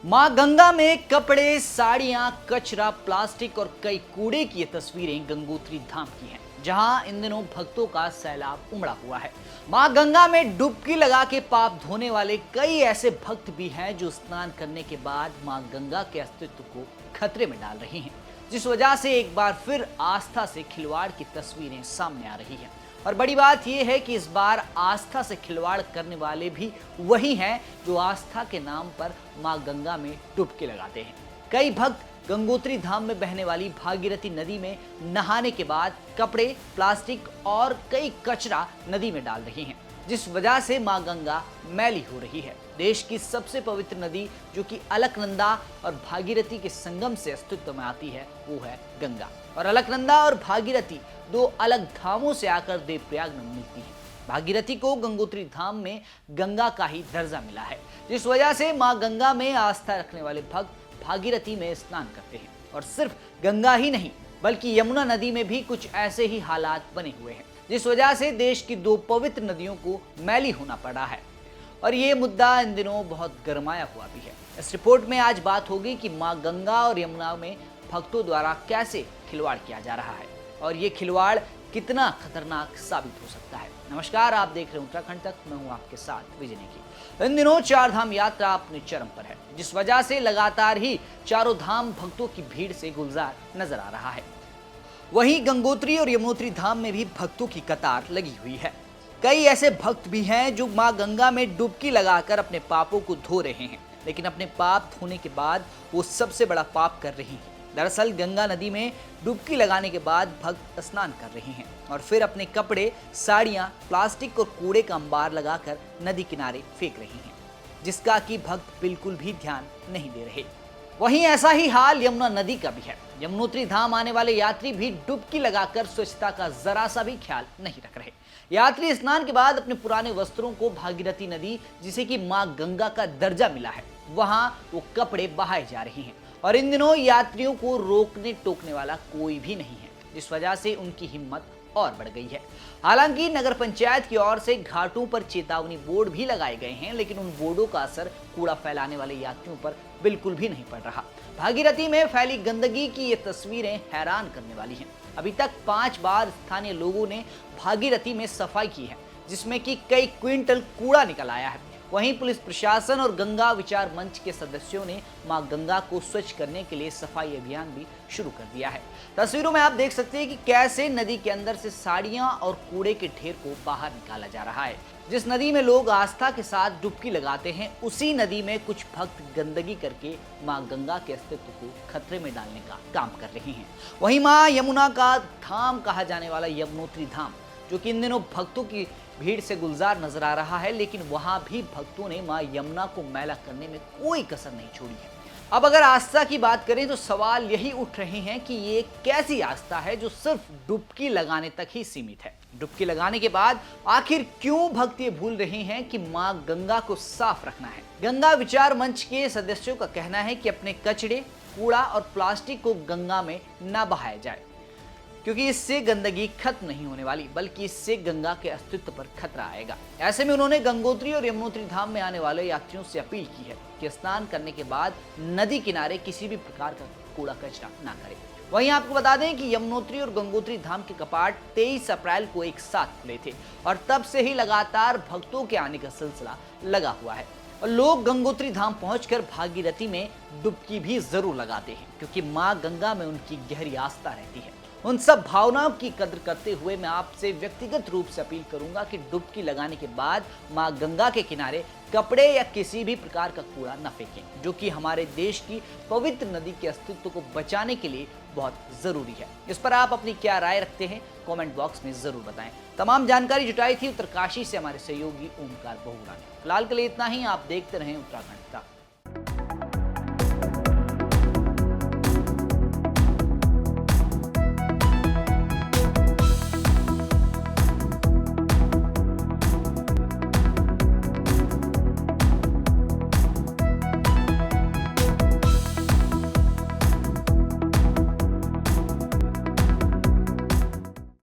मां गंगा में कपड़े, साड़ियां, कचरा, प्लास्टिक और कई कूड़े की ये तस्वीरें गंगोत्री धाम की हैं, जहां इन दिनों भक्तों का सैलाब उमड़ा हुआ है। मां गंगा में डुबकी लगा के पाप धोने वाले कई ऐसे भक्त भी हैं जो स्नान करने के बाद मां गंगा के अस्तित्व को खतरे में डाल रहे हैं, जिस वजह से एक बार फिर आस्था से खिलवाड़ की तस्वीरें सामने आ रही हैं। और बड़ी बात यह है कि इस बार आस्था से खिलवाड़ करने वाले भी वही हैं जो आस्था के नाम पर मां गंगा में डुबकी लगाते हैं। कई भक्त गंगोत्री धाम में बहने वाली भागीरथी नदी में नहाने के बाद कपड़े, प्लास्टिक और कई कचरा नदी में डाल रहे हैं, जिस वजह से मां गंगा मैली हो रही है। देश की सबसे पवित्र नदी जो कि अलकनंदा और भागीरथी के संगम से अस्तित्व में आती है, वो है गंगा। और अलकनंदा और भागीरथी दो अलग धामों से आकर देवप्रयाग में मिलती है। भागीरथी को गंगोत्री धाम में गंगा का ही दर्जा मिला है, जिस वजह से मां गंगा में आस्था रखने वाले भक्त भागीरथी में स्नान करते हैं। और सिर्फ गंगा ही नहीं बल्कि यमुना नदी में भी कुछ ऐसे ही हालात बने हुए हैं, जिस वजह से देश की दो पवित्र नदियों को मैली होना पड़ा है। और ये मुद्दा इन दिनों बहुत गरमाया हुआ भी है। इस रिपोर्ट में आज बात होगी कि मां गंगा और यमुना में भक्तों द्वारा कैसे खिलवाड़ किया जा रहा है और ये खिलवाड़ कितना खतरनाक साबित हो सकता है। नमस्कार, आप देख रहे हैं उत्तराखंड तक, मैं हूं आपके साथ विजय नेगी। इन दिनों चार धाम यात्रा अपने चरम पर है, जिस वजह से लगातार ही चारों धाम भक्तों की भीड़ से गुलजार नजर आ रहा है। वहीं गंगोत्री और यमुनोत्री धाम में भी भक्तों की कतार लगी हुई है। कई ऐसे भक्त भी हैं जो मां गंगा में डुबकी लगाकर अपने पापों को धो रहे हैं, लेकिन अपने पाप धोने के बाद वो सबसे बड़ा पाप कर रही हैं। दरअसल गंगा नदी में डुबकी लगाने के बाद भक्त स्नान कर रहे हैं और फिर अपने कपड़े, साड़ियां, प्लास्टिक और कूड़े का अंबार लगाकर नदी किनारे फेंक रहे हैं, जिसका कि भक्त बिल्कुल भी ध्यान नहीं दे रहे। वहीं ऐसा ही हाल यमुना नदी का भी है। यमुनोत्री धाम आने वाले यात्री भी डुबकी लगाकर स्वच्छता का जरा सा भी ख्याल नहीं रख रहे। यात्री स्नान के बाद अपने पुराने वस्त्रों को भागीरथी नदी, जिसे कि मां गंगा का दर्जा मिला है, वहां वो कपड़े बहाए जा रहे हैं। और इन दिनों यात्रियों को रोकने टोकने वाला कोई भी नहीं है, जिस वजह से उनकी हिम्मत और बढ़ गई है। हालांकि नगर पंचायत की ओर से घाटों पर चेतावनी बोर्ड भी लगाए गए हैं, लेकिन उन बोर्डों का असर कूड़ा फैलाने वाले यात्रियों पर बिल्कुल भी नहीं पड़ रहा। भागीरथी में फैली गंदगी की ये तस्वीरें हैरान करने वाली हैं। अभी तक 5 बार स्थानीय लोगों ने भागीरथी में सफाई की है, जिसमें कि कई क्विंटल कूड़ा निकल आया है। वहीं पुलिस प्रशासन और गंगा विचार मंच के सदस्यों ने मां गंगा को स्वच्छ करने के लिए सफाई अभियान भी शुरू कर दिया है। तस्वीरों में आप देख सकते हैं कि कैसे नदी के अंदर से साड़ियां और कूड़े के ढेर को बाहर निकाला जा रहा है। जिस नदी में लोग आस्था के साथ डुबकी लगाते हैं, उसी नदी में कुछ भक्त गंदगी करके मां गंगा के अस्तित्व को खतरे में डालने का काम कर रहे हैं। वहीं मां यमुना का धाम कहा जाने वाला यमुनोत्री धाम, जो कि इन दिनों भक्तों की भीड़ से गुलजार नजर आ रहा है, लेकिन वहां भी भक्तों ने मां यमुना को मैला करने में कोई कसर नहीं छोड़ी है। अब अगर आस्था की बात करें तो सवाल यही उठ रहे हैं कि ये कैसी आस्था है जो सिर्फ डुबकी लगाने तक ही सीमित है। डुबकी लगाने के बाद आखिर क्यों भक्त ये भूल रहे हैं कि मां गंगा को साफ रखना है। गंगा विचार मंच के सदस्यों का कहना है कि अपने कचड़े, कूड़ा और प्लास्टिक को गंगा में न बहाया जाए, क्योंकि इससे गंदगी खत्म नहीं होने वाली, बल्कि इससे गंगा के अस्तित्व पर खतरा आएगा। ऐसे में उन्होंने गंगोत्री और यमुनोत्री धाम में आने वाले यात्रियों से अपील की है कि स्नान करने के बाद नदी किनारे किसी भी प्रकार का कूड़ा कचरा ना करें। वहीं आपको बता दें कि यमुनोत्री और गंगोत्री धाम के कपाट 23 अप्रैल को एक साथ खुले थे और तब से ही लगातार भक्तों के आने का सिलसिला लगा हुआ है। और लोग गंगोत्री धाम पहुंचकर भागीरथी में डुबकी भी जरूर लगाते हैं, क्योंकि मां गंगा में उनकी गहरी आस्था रहती है। उन सब भावनाओं की कद्र करते हुए मैं आपसे व्यक्तिगत रूप से अपील करूंगा कि डुबकी लगाने के बाद मां गंगा के किनारे कपड़े या किसी भी प्रकार का कूड़ा न फेंकें, जो कि हमारे देश की पवित्र नदी के अस्तित्व को बचाने के लिए बहुत जरूरी है। इस पर आप अपनी क्या राय रखते हैं, कमेंट बॉक्स में जरूर बताएं। तमाम जानकारी जुटाई थी उत्तरकाशी से हमारे सहयोगी ओमकार बहुगुणा ने। फिलहाल के लिए इतना ही। आप देखते रहें उत्तराखंड तक।